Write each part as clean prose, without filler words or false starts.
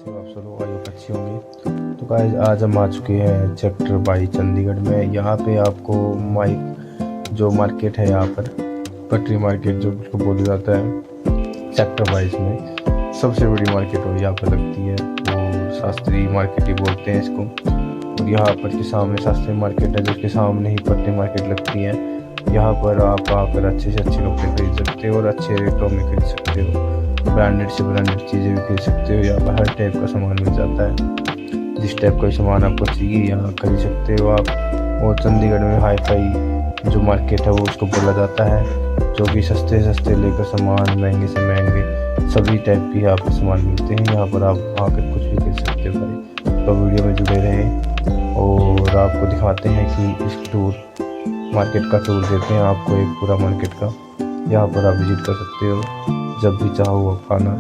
कैसे हो आप सब? आई होप अच्छी होंगे। तो गाइस आज हम आ चुके हैं सेक्टर 22 चंडीगढ़ में। यहाँ पे आपको जो मार्केट है, यहाँ पर पटरी मार्केट जो उसको बोला जाता है, सेक्टर 22 में सबसे बड़ी मार्केट हो यहाँ पर लगती है, और शास्त्री मार्केट ही बोलते हैं इसको। और यहाँ पर के सामने शास्त्री मार्केट है, जो के सामने ही पटरी मार्केट लगती है। यहाँ पर आप आकर अच्छे से अच्छे कपड़े खरीद सकते हो और अच्छे रेटों में खरीद सकते हो। ब्रांडेड से ब्रांडेड चीज़ें भी खरीद सकते हो। यहाँ पर हर टाइप का सामान मिल जाता है। जिस टाइप का सामान आपको चाहिए यहाँ खरीद सकते हो आप। और चंडीगढ़ में हाई फाई जो मार्केट है वो उसको बोला जाता है, जो कि सस्ते सस्ते लेकर सामान, महंगे से महंगे सभी टाइप के यहाँ पर सामान मिलते हैं। यहाँ पर आप आकर कुछ भी खरीद सकते हो भाई। तो वीडियो में जुड़े रहें और आपको दिखाते हैं कि इस मार्केट का टूर देते हैं आपको, एक पूरा मार्केट का। यहाँ पर आप विजिट कर सकते हो जब भी चाहो आप आना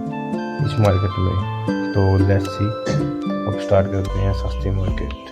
इस मार्केट में। तो लेट्स सी, अब स्टार्ट करते हैं सस्ती market.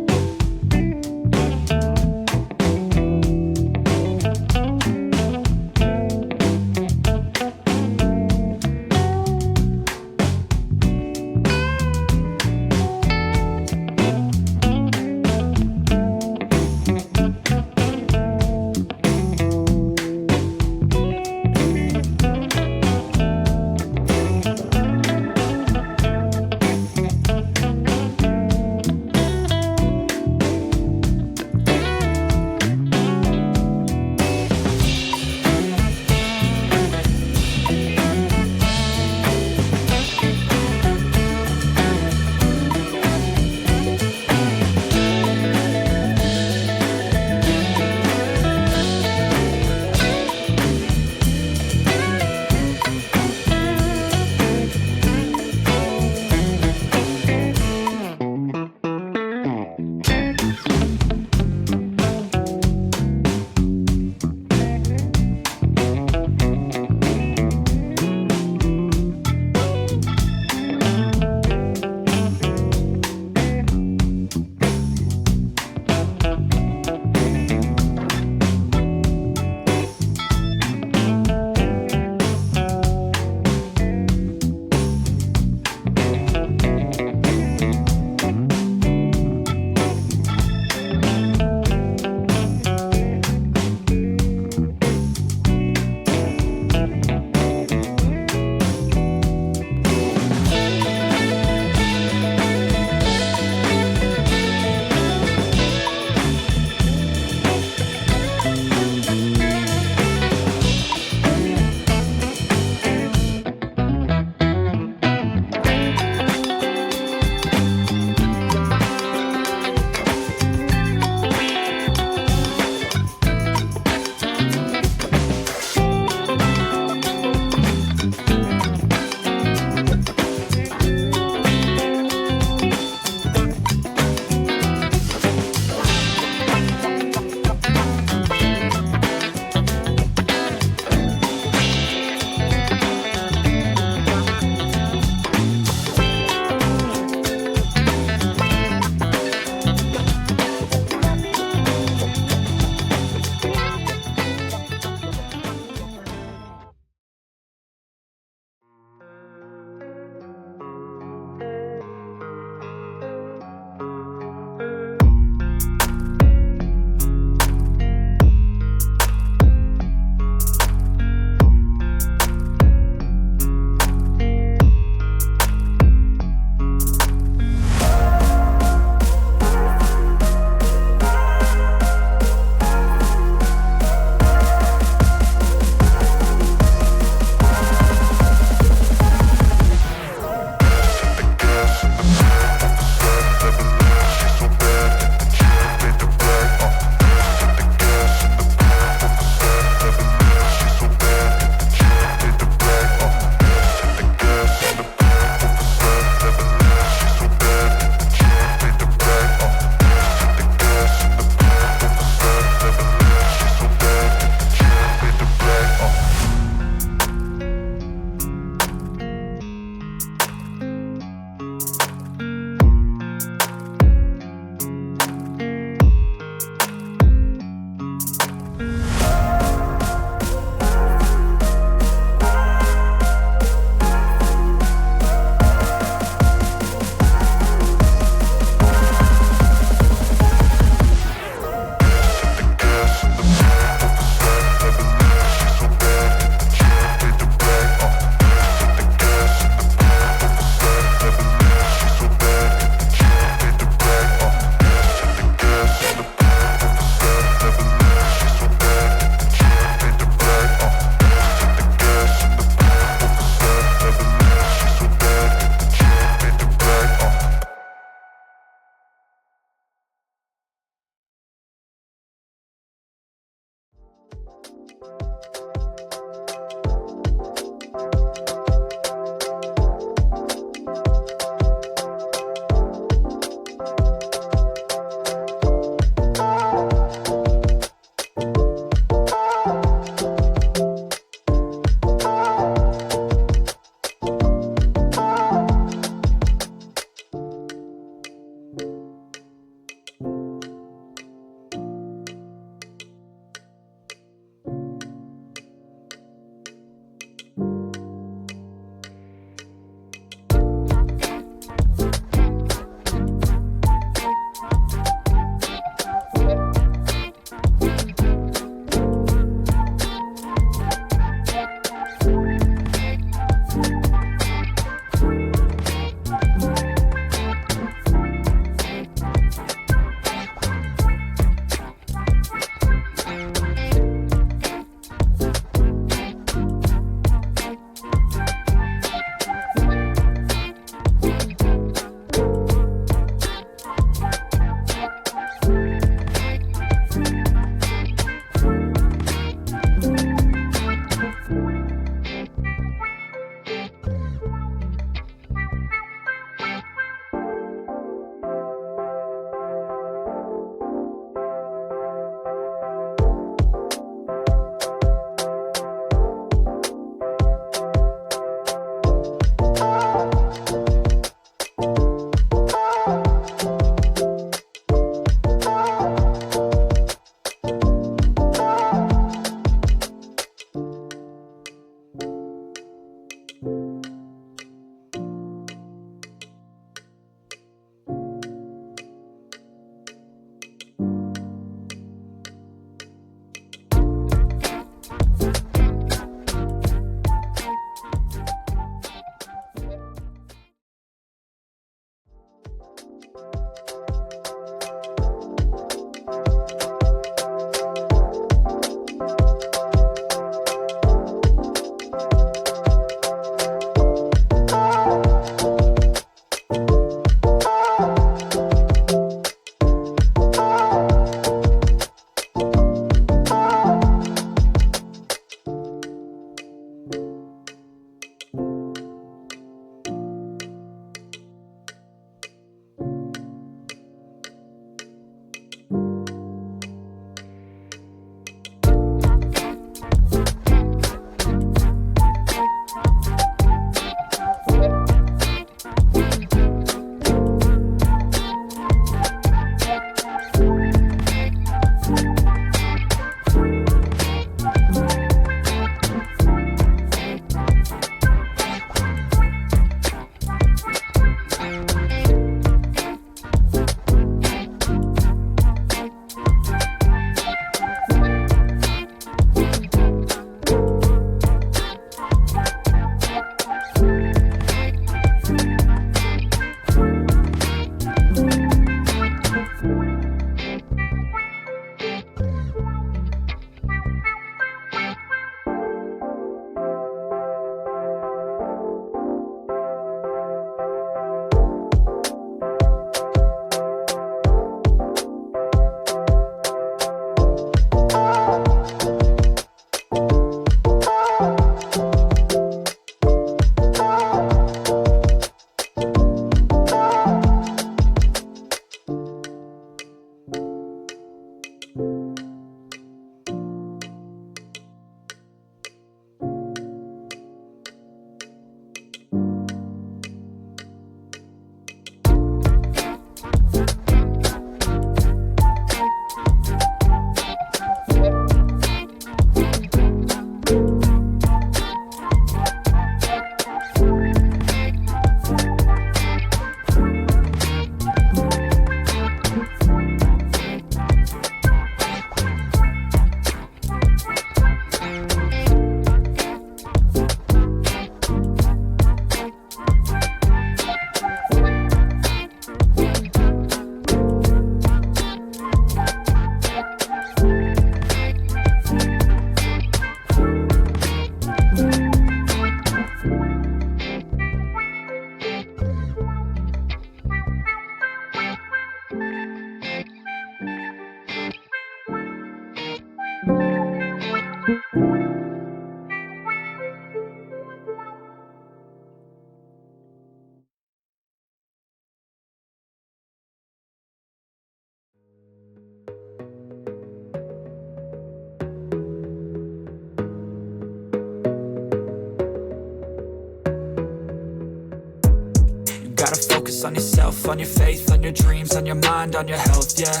gotta focus on yourself, on your faith, on your dreams, on your mind, on your health, yeah.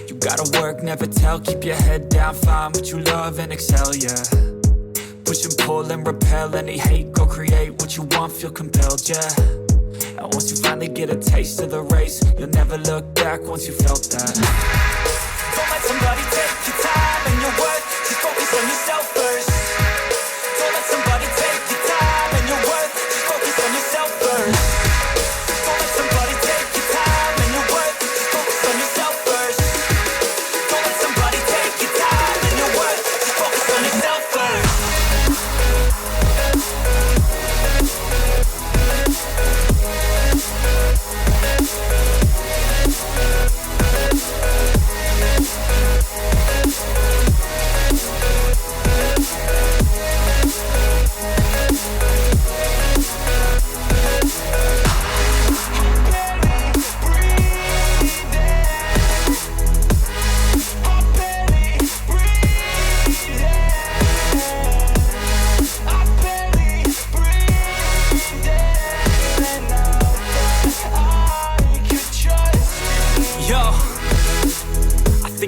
You gotta work, never tell, keep your head down, find what you love and excel, yeah. Push and pull and repel any hate, go create what you want, feel compelled, yeah. And once you finally get a taste of the race, you'll never look back once you felt that. Don't let somebody take your time and your worth, just focus on yourself first. Don't let somebody take your time and your worth, just focus on yourself first. Don't let somebody take your time and your worth, just focus on yourself first. Don't let somebody take your time and your worth, just focus on yourself first.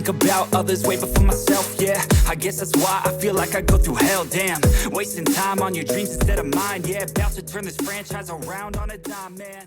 About others way before myself, yeah. I guess that's why I feel like I go through hell, damn. Wasting time on your dreams instead of mine, yeah. About to turn this franchise around on a dime, man.